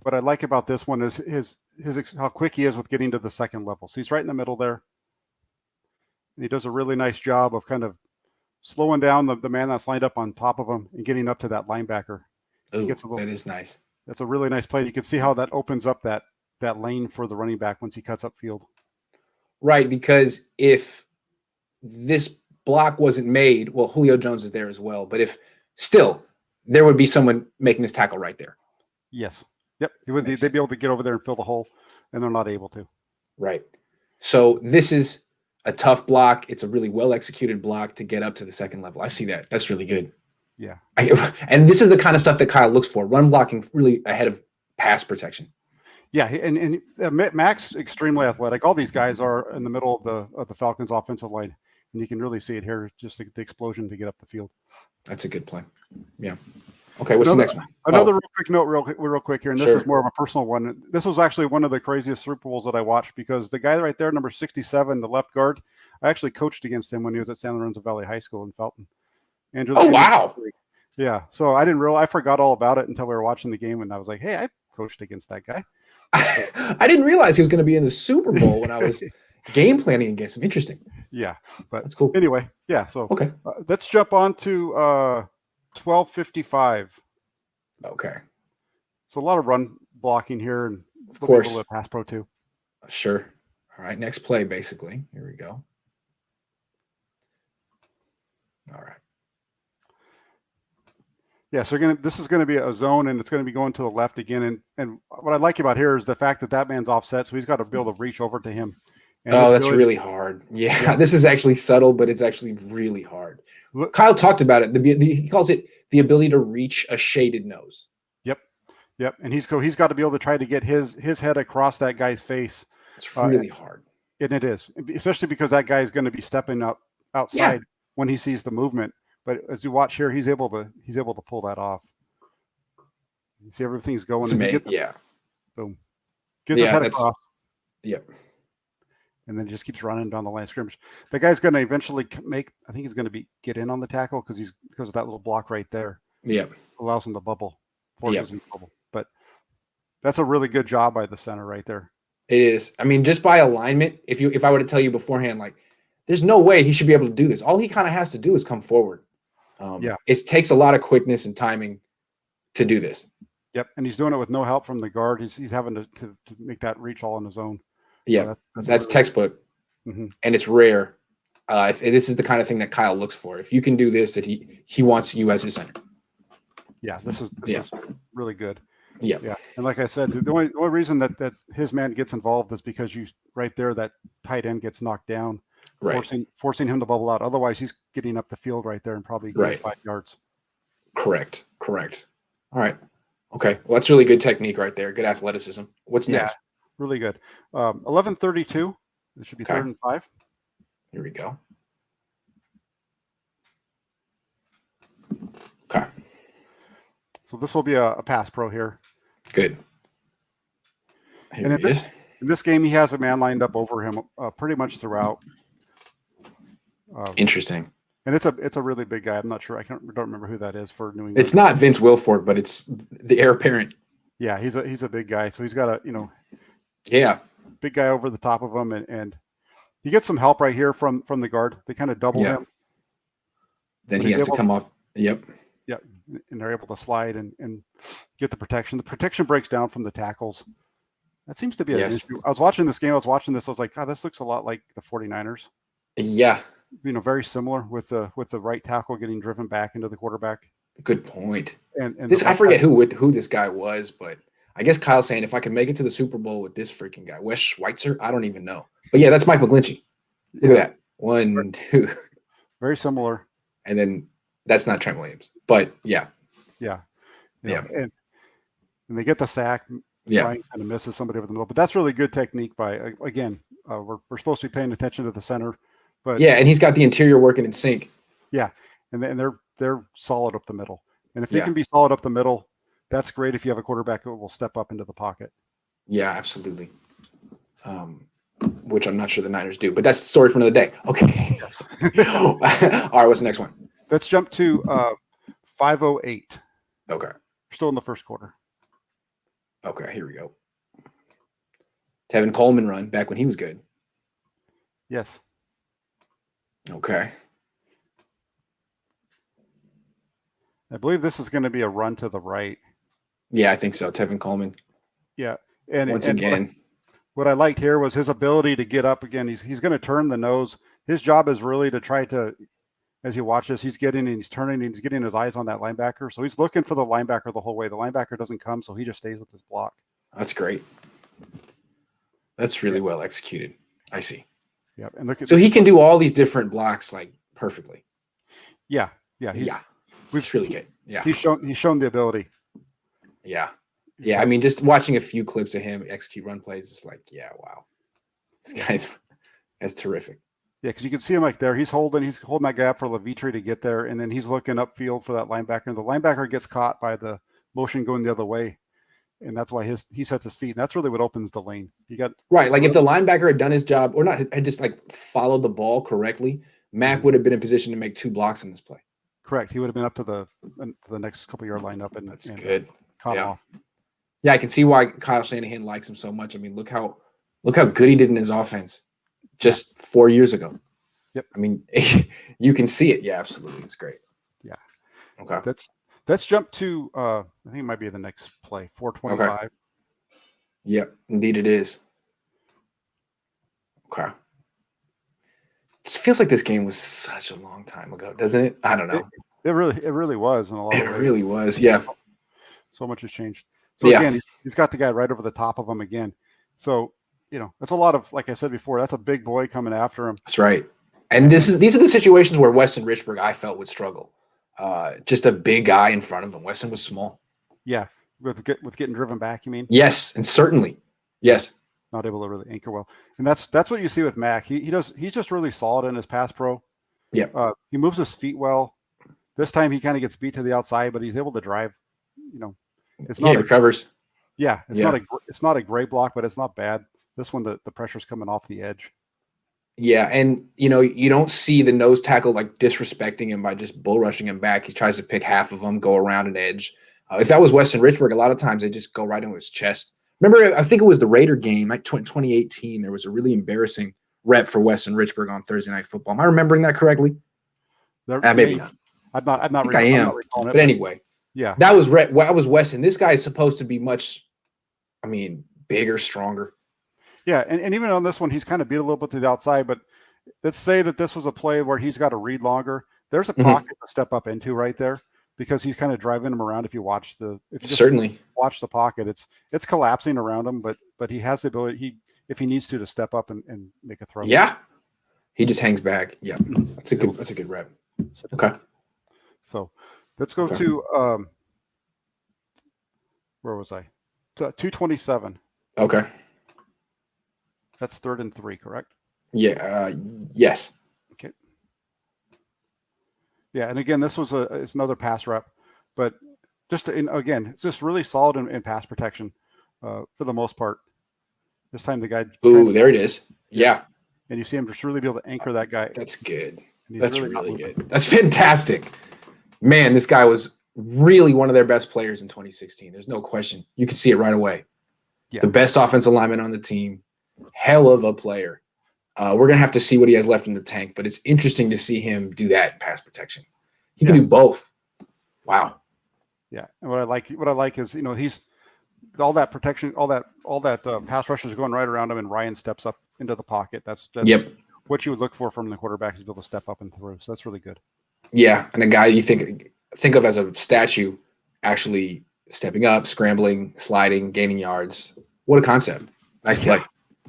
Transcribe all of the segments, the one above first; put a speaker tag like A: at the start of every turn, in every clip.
A: what I like about this one is how quick he is with getting to the second level. So he's right in the middle there. And he does a really nice job of kind of slowing down the man that's lined up on top of him and getting up to that linebacker.
B: Oh, that is nice.
A: That's a really nice play. You can see how that opens up that lane for the running back once he cuts upfield.
B: Right, because if this block wasn't made, well, Julio Jones is there as well. But if still, there would be someone making this tackle right there.
A: Yes. Yep. They'd be able to get over there and fill the hole, and they're not able to.
B: Right. So this is a tough block. It's a really well-executed block to get up to the second level. I see that. That's really good.
A: Yeah.
B: And this is the kind of stuff that Kyle looks for. Run blocking really ahead of pass protection.
A: Yeah, and Mack's extremely athletic. All these guys are in the middle of the Falcons' offensive line, and you can really see it here, just the explosion to get up the field.
B: That's a good play. Yeah. Okay, what's the next one?
A: Another real quick note, real quick here, and this is more of a personal one. This was actually one of the craziest Super Bowls that I watched because the guy right there, number 67, the left guard, I actually coached against him when he was at San Lorenzo Valley High School in Felton. Andrew,
B: wow.
A: Yeah, so I forgot all about it until we were watching the game, and I was like, hey, I coached against that guy.
B: I didn't realize he was going to be in the Super Bowl when I was game planning against him. Interesting.
A: Yeah, but
B: that's cool.
A: Anyway, yeah, so
B: okay,
A: let's jump on to 12:55.
B: Okay.
A: So a lot of run blocking here, and
B: of course,
A: a little bit of pass pro too.
B: Sure. All right, next play, basically. Here we go. All right.
A: Yeah, so this is going to be a zone, and it's going to be going to the left again. And what I like about here is the fact that man's offset, so he's got to be able to reach over to him.
B: And that's really hard. Yeah, this is actually subtle, but it's actually really hard. Kyle talked about it. He calls it the ability to reach a shaded nose.
A: Yep. And he's got to be able to try to get his head across that guy's face.
B: It's really hard.
A: And it is, especially because that guy is going to be stepping up outside when he sees the movement. But as you watch here, he's able to pull that off. You see everything's going.
B: It's amazing.
A: Boom. Gives his head across.
B: Yep.
A: And then just keeps running down the line of scrimmage. The guy's going to eventually I think he's going to get in on the tackle because of that little block right there.
B: Yep.
A: Allows him to bubble. Forces him to bubble. But that's a really good job by the center right there.
B: It is. I mean, just by alignment, if I were to tell you beforehand, like, there's no way he should be able to do this. All he kind of has to do is come forward. It takes a lot of quickness and timing to do this.
A: Yep, and he's doing it with no help from the guard. He's having to make that reach all on his own.
B: Yeah, so that's textbook, and it's rare. This is the kind of thing that Kyle looks for. If you can do this, that he wants you as his center.
A: Yeah, this is really good.
B: Yeah.
A: And like I said, the only reason that his man gets involved is because that tight end gets knocked down, forcing him to bubble out. Otherwise, he's getting up the field right there and probably 5 yards.
B: Correct. All right. Okay. Well, that's really good technique right there. Good athleticism. What's next?
A: Really good. 11:32. It should be 3rd and 5.
B: Here we go. Okay.
A: So this will be a pass pro here.
B: Good.
A: In this game, he has a man lined up over him pretty much throughout.
B: Interesting.
A: And it's a really big guy. I'm not sure. I don't remember who that is for New England.
B: It's not Vince Wilfork, but it's the heir apparent.
A: Yeah, he's a big guy. So he's got big guy over the top of him, and he gets some help right here from the guard. They kind of double him.
B: Then he has to come off. Yep.
A: Yeah, and they're able to slide and get the protection. The protection breaks down from the tackles. That seems to be an issue. I was watching this game. I was like, God, this looks a lot like the 49ers.
B: Yeah.
A: Very similar with the right tackle getting driven back into the quarterback.
B: Good point.
A: And
B: I forget who this guy was, but I guess Kyle's saying if I can make it to the Super Bowl with this freaking guy, Wes Schweitzer, I don't even know. But yeah, that's Mike McGlinchey. Look at that. 1, 2.
A: Very similar.
B: And then that's not Trent Williams, but yeah.
A: And they get the sack. Ryan kind of misses somebody over the middle, but that's really good technique by we're supposed to be paying attention to the center, but
B: and he's got the interior working in sync.
A: Yeah, and they're solid up the middle, and if you can be solid up the middle, that's great. If you have a quarterback that will step up into the pocket.
B: Yeah, absolutely. Which I'm not sure the Niners do, but that's the story for another day. Okay. Yes. All right, what's the next one?
A: Let's jump to 5:08.
B: Okay.
A: We're still in the first quarter.
B: Okay, here we go. Tevin Coleman run back when he was good.
A: Yes.
B: Okay.
A: I believe this is going to be a run to the right.
B: Yeah, I think so. Tevin Coleman.
A: Yeah. And
B: once again,
A: what I liked here was his ability to get up again. He's going to turn the nose. His job is really to try to, as you watch this, he's turning and he's getting his eyes on that linebacker. So he's looking for the linebacker the whole way. The linebacker doesn't come, so he just stays with his block.
B: That's great. That's really well executed. I see.
A: Yeah. And look at
B: so he can do all these different blocks like perfectly.
A: Yeah.
B: It's really good. Yeah.
A: He's shown the ability.
B: Yeah. Yeah. I mean, just watching a few clips of him execute run plays, it's like, yeah, wow. This guy's that's terrific.
A: Yeah, because you can see him like there. He's holding that gap for Levitri to get there, and then he's looking upfield for that linebacker. And the linebacker gets caught by the motion going the other way, and that's why he sets his feet. And that's really what opens the lane. You got
B: right. Like if the linebacker had done his job or not, had just like followed the ball correctly, Mack would have been in position to make 2 blocks in this play.
A: Correct. He would have been up to the next couple yard lineup and
B: that's good.
A: Caught off.
B: Yeah, I can see why Kyle Shanahan likes him so much. I mean, look how good he did in his offense just 4 years ago.
A: Yep.
B: I mean, you can see it. Yeah, absolutely. It's great.
A: Yeah.
B: Okay.
A: Let's jump to I think it might be the next play, 425.
B: Okay. Yep, indeed it is. Okay. It feels like this game was such a long time ago, doesn't it? I don't know.
A: It really was in a lot of ways.
B: It really was. Yeah.
A: So much has changed. So again, he's got the guy right over the top of him again. So, that's a lot of, like I said before, that's a big boy coming after him.
B: That's right. And these are the situations where Weston Richburg, I felt, would struggle. Just a big guy in front of him. Weston was small.
A: Yeah. With getting driven back, you mean?
B: Yes, and certainly. Yes.
A: Not able to really anchor well. And that's what you see with Mack. He's just really solid in his pass pro.
B: Yeah.
A: He moves his feet well. This time he kind of gets beat to the outside, but he's able to drive. It's not
B: he recovers.
A: Yeah, it's not a great block, but it's not bad. This one, the pressure's coming off the edge.
B: Yeah, and you don't see the nose tackle like disrespecting him by just bull rushing him back. He tries to pick half of them, go around an edge. If that was Weston Richburg, a lot of times they just go right into his chest. Remember, I think it was the Raider game, like 2018. There was a really embarrassing rep for Weston Richburg on Thursday Night Football. Am I remembering that correctly? Maybe not.
A: I'm not.
B: I am. But anyway,
A: yeah,
B: that was Weston. This guy is supposed to be much, bigger, stronger.
A: Yeah, and even on this one, he's kind of beat a little bit to the outside. But let's say that this was a play where he's got to read longer. There's a pocket to step up into right there because he's kind of driving him around. If you
B: certainly
A: watch the pocket, it's collapsing around him, but he has the ability. If he needs to step up and make a throw.
B: Yeah, he just hangs back. Yeah, that's a good rep. Okay,
A: so let's go to where was I? 227.
B: Okay.
A: That's 3rd and 3, correct?
B: Yeah. Yes.
A: Okay. Yeah, and again, this was it's another pass rep, but again, it's just really solid in pass protection for the most part. This time the guy.
B: Ooh, there it is. Yeah.
A: And you see him just really be able to anchor that guy.
B: That's good. That's really good. That's fantastic. Man, this guy was really one of their best players in 2016. There's no question. You can see it right away. Yeah. The best offensive lineman on the team. Hell of a player. We're going to have to see what he has left in the tank, but it's interesting to see him do that in pass protection. He can do both. Wow.
A: Yeah. And what I like is, he's all that protection, all that pass rushers going right around him, and Ryan steps up into the pocket. That's what you would look for from the quarterback, is to be able to step up and through. So that's really good. Yeah.
B: And a guy you think of as a statue actually stepping up, scrambling, sliding, gaining yards. What a concept. Nice play.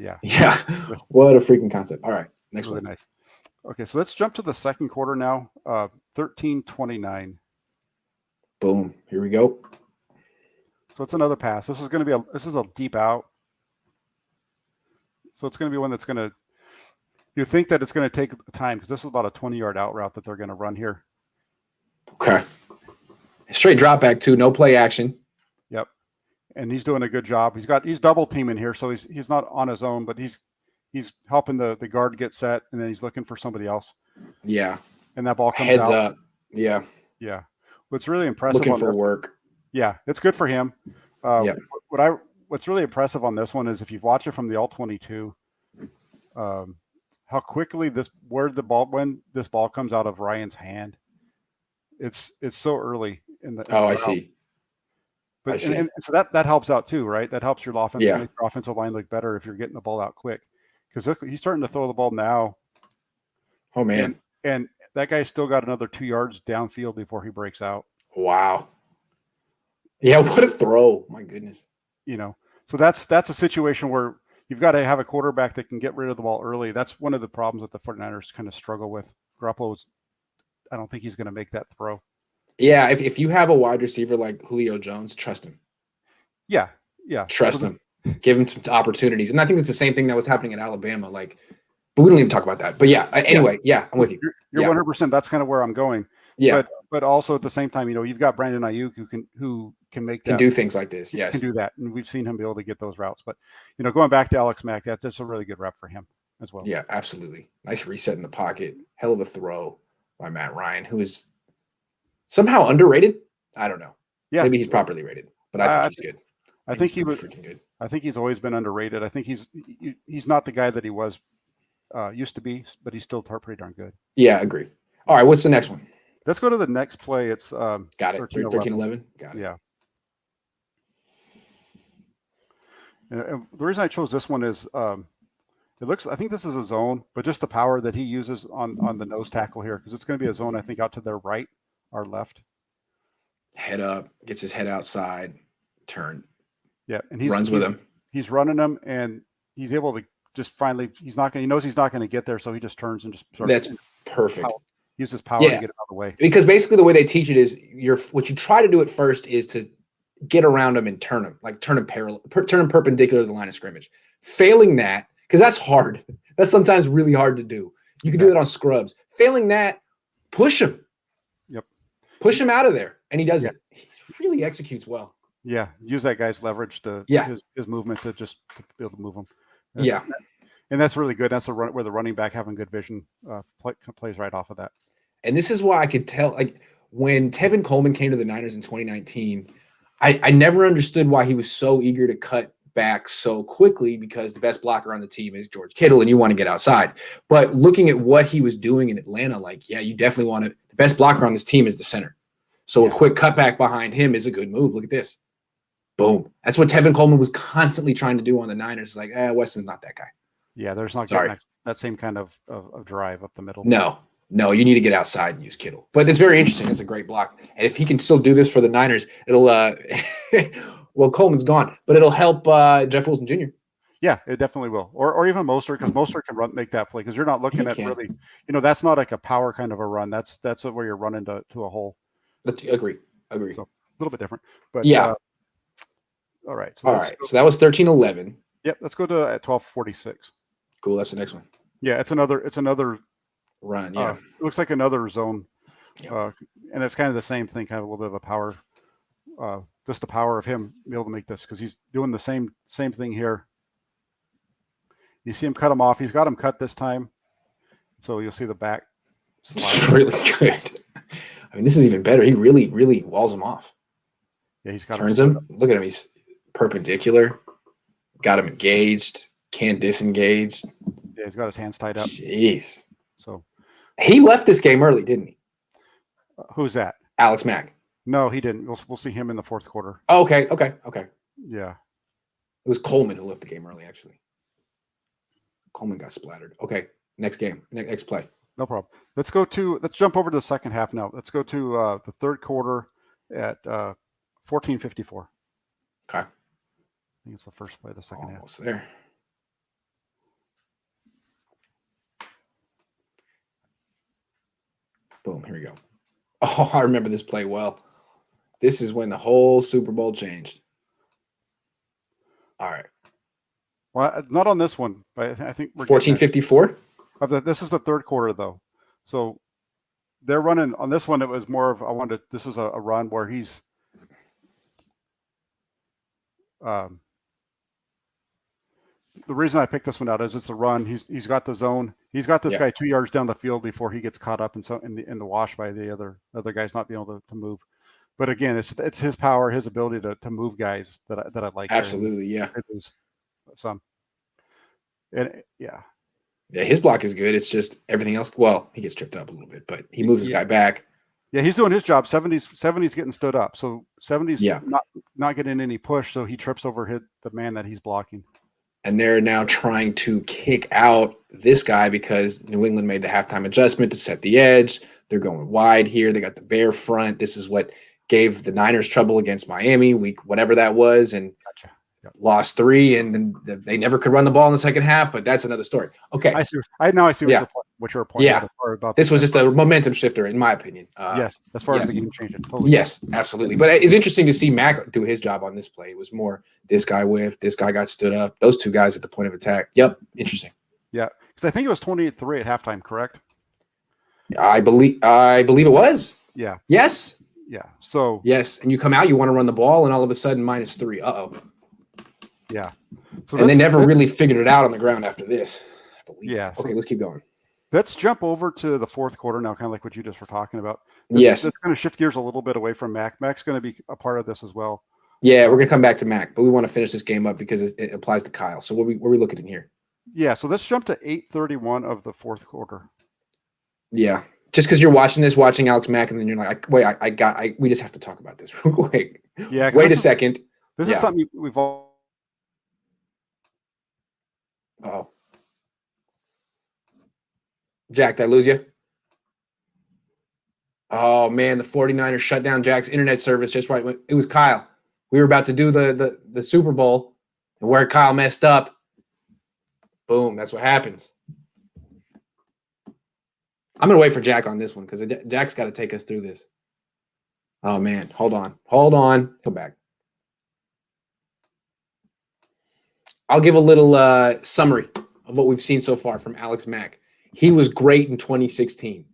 B: Yeah. What a freaking concept. All right. Next
A: really
B: one.
A: Nice. Okay. So let's jump to the second quarter now. 13-29.
B: Boom. Here we go.
A: So it's another pass. This is a deep out. So it's going to be one that's going to, you think that it's going to take time because this is about a 20-yard out route that they're going to run here.
B: Okay. Straight drop back too. No play action.
A: Yep. And he's doing a good job. He's double teaming here, so he's not on his own, but he's helping the guard get set, and then he's looking for somebody else.
B: Yeah.
A: And that ball comes
B: heads
A: out.
B: up. Yeah.
A: Yeah. What's really impressive.
B: Looking for work.
A: Yeah, it's good for him.
B: Yeah.
A: What's really impressive on this one is if you've watched it from the all-22, how quickly when this ball comes out of Ryan's hand, it's so early in the
B: I
A: route.
B: see.
A: But and so that helps out too, right? That helps your offense
B: Yeah.
A: make your offensive line look better if you're getting the ball out quick. Because he's starting to throw the ball now.
B: Oh man.
A: And that guy's still got another 2 yards downfield before he breaks out.
B: Wow. Yeah, what a throw. My goodness.
A: So that's a situation where you've got to have a quarterback that can get rid of the ball early. That's one of the problems that the 49ers kind of struggle with. Garoppolo, I don't think he's going to make that throw.
B: Yeah, if you have a wide receiver like Julio Jones, trust him.
A: Yeah.
B: Trust him. Give him some opportunities. And I think it's the same thing that was happening at Alabama. But we don't even talk about that. But yeah, anyway, I'm with you.
A: You're 100%. That's kind of where I'm going.
B: Yeah.
A: But also at the same time, you've got Brandon Ayuk who can make that.
B: Can do things like this. Yes.
A: Can do that. And we've seen him be able to get those routes. But, going back to Alex Mack, that's a really good rep for him as well.
B: Yeah, absolutely. Nice reset in the pocket. Hell of a throw by Matt Ryan, who is somehow underrated. I don't know. Yeah. Maybe he's properly rated, but I think he's good.
A: I think he was
B: freaking good.
A: I think he's always been underrated. I think he's not the guy that he was used to be, but he's still pretty darn good.
B: Yeah, I agree. All right, what's the next one?
A: Let's go to the next play. It's
B: got it. 13-11. Got it.
A: Yeah. And the reason I chose this one is I think this is a zone, but just the power that he uses on the nose tackle here, because it's going to be a zone, I think, out to their right, our left.
B: Head up, gets his head outside, turn.
A: Yeah, and
B: he runs with him.
A: He's running them, and he's able to just finally. He knows he's not going to get there, so he just turns and just.
B: That's perfect.
A: Uses power to get it out of the way.
B: Because basically, the way they teach it is, what you try to do at first is to get around him and turn him, turn him perpendicular to the line of scrimmage. Failing that, because that's hard. That's sometimes really hard to do. You can do that on scrubs. Failing that, push him.
A: Yep.
B: Push him out of there, and he does it. He really executes well.
A: Yeah, use that guy's leverage to his movement to be able to move him. And that's really good. That's where the running back having good vision plays right off of that.
B: And this is why I could tell, when Tevin Coleman came to the Niners in 2019, I never understood why he was so eager to cut back so quickly, because the best blocker on the team is George Kittle, and you want to get outside. But looking at what he was doing in Atlanta, you definitely want to. The best blocker on this team is the center. So a quick cutback behind him is a good move. Look at this. Boom. That's what Tevin Coleman was constantly trying to do on the Niners. It's Weston's not that guy.
A: Yeah, there's not that same kind of drive up the middle.
B: No, you need to get outside and use Kittle. But it's very interesting. It's a great block. And if he can still do this for the Niners, it'll well, Coleman's gone, but it'll help Jeff Wilson Jr.
A: Yeah, it definitely will. Or even Mostert, because Mostert can make that play, because you're not looking at really, that's not like a power kind of a run. That's where you're running to a hole.
B: Agree.
A: So a little bit different. But all right.
B: So that was 13-11.
A: Yep. Let's go to 12:46.
B: Cool. That's the next one.
A: Yeah, it's another
B: run. Yeah.
A: It looks like another zone. And it's kind of the same thing, kind of a little bit of a power, just the power of him be able to make this, because he's doing the same thing here. You see him cut him off. He's got him cut this time. So you'll see the back slide.
B: It's really good. I mean, this is even better. He really, really walls him off.
A: Yeah, he's got
B: turns him. Look at him. He's perpendicular. Got him engaged. Can't disengage.
A: Yeah, he's got his hands tied up.
B: Jeez.
A: So
B: he left this game early, didn't he?
A: Who's that?
B: Alex Mack.
A: No, he didn't. We'll see him in the fourth quarter.
B: Oh, okay.
A: Yeah.
B: It was Coleman who left the game early, actually. Coleman got splattered. Okay. Next game. Next play.
A: No problem. Let's jump over to the second half now. Let's go to the third quarter at 14:54.
B: Okay.
A: I think it's the first play of the second half.
B: Almost there. Boom. Here we go. Oh, I remember this play well. This is when the whole Super Bowl changed. All right.
A: Well, not on this one, but I think we're
B: 14:54.
A: This is the third quarter, though. So they're running on this one. It was more of this was a run where he's the reason I picked this one out is it's a run. He's got the zone. He's got this guy 2 yards down the field before he gets caught up in the wash by the other guys not being able to move. But again, it's his power, his ability to move guys that I like.
B: Absolutely, yeah.
A: Some, and yeah,
B: his block is good. It's just everything else. Well, he gets tripped up a little bit, but he moves his guy back.
A: Yeah, he's doing his job. 70's getting stood up, so 70's
B: Yeah.
A: not getting any push, so he trips over the man that he's blocking.
B: And they're now trying to kick out this guy because New England made the halftime adjustment to set the edge. They're going wide here. They got the bare front. This is what gave the Niners trouble against Miami week, whatever that was, and
A: Gotcha. Yep.
B: Lost 3, and then they never could run the ball in the second half. But that's another story. Okay,
A: I see. Now I see what you're pointing out about
B: this was just a momentum shifter, in my opinion.
A: Yes, as far as the game changing.
B: Totally. Yes, absolutely. But it's interesting to see Mack do his job on this play. It was more this guy whiffed, this guy got stood up, those two guys at the point of attack. Yep, interesting.
A: Yeah, because I think it was 28-3 at halftime, correct?
B: I believe it was.
A: Yeah.
B: Yes.
A: Yeah. So
B: yes, and you come out, you want to run the ball, and all of a sudden -3. Uh-oh.
A: Yeah. So
B: and they never really figured it out on the ground after this, I believe.
A: Yeah.
B: Okay, let's keep going.
A: Let's jump over to the fourth quarter now, kind of like what you just were talking about.
B: Yes.
A: Let's kind of shift gears a little bit away from Mack. Mack's going to be a part of this as well.
B: Yeah, we're going to come back to Mack, but we want to finish this game up because it applies to Kyle. So what are we looking at here?
A: Yeah, so let's jump to 8:31 of the fourth quarter.
B: Yeah. Just because you're watching Alex Mack, and then you're like, wait, we just have to talk about this real quick.
A: Yeah.
B: Wait a second.
A: This is something we've all.
B: Oh, Jack, did I lose you? Oh man, the 49ers shut down Jack's internet service just right when it was Kyle. We were about to do the Super Bowl, and where Kyle messed up. Boom, that's what happens. I'm gonna wait for Jack on this one because Jack's got to take us through this. Oh man, hold on. Come back. I'll give a little summary of what we've seen so far from Alex Mack. He was great in 2016.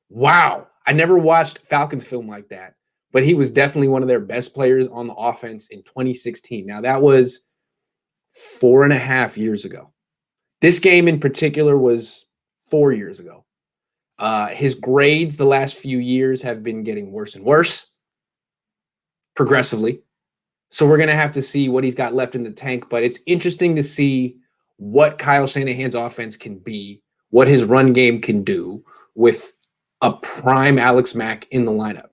B: Wow. I never watched Falcons film like that, but he was definitely one of their best players on the offense in 2016. Now, that was 4.5 years ago. This game in particular was 4 years ago. His grades the last few years have been getting worse and worse progressively. So we're going to have to see what he's got left in the tank, but it's interesting to see what Kyle Shanahan's offense can be, what his run game can do with a prime Alex Mack in the lineup.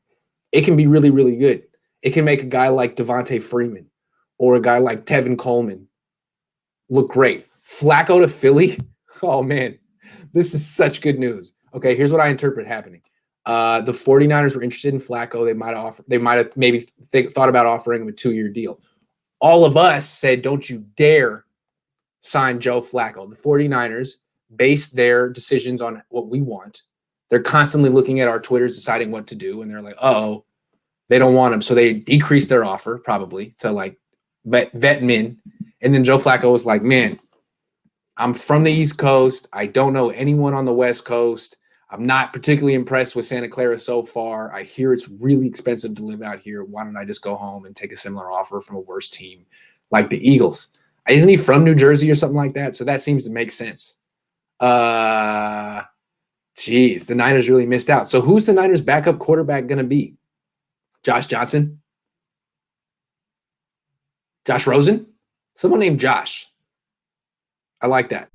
B: It can be really, really good. It can make a guy like Devontae Freeman or a guy like Tevin Coleman look great. Flacco to Philly? Oh, man. This is such good news. Okay, here's what I interpret happening. The 49ers were interested in Flacco. They might have maybe thought about offering him a 2-year deal. All of us said, don't you dare sign Joe Flacco. The 49ers base their decisions on what we want. They're constantly looking at our Twitters, deciding what to do, and they're like, uh-oh, they don't want him. So they decreased their offer probably to like vet him in. And then Joe Flacco was like, man, I'm from the East Coast. I don't know anyone on the West Coast. I'm not particularly impressed with Santa Clara so far. I hear it's really expensive to live out here. Why don't I just go home and take a similar offer from a worse team like the Eagles? Isn't he from New Jersey or something like that? So that seems to make sense. Geez, the Niners really missed out. So who's the Niners' backup quarterback going to be? Josh Johnson? Josh Rosen? Someone named Josh. I like that.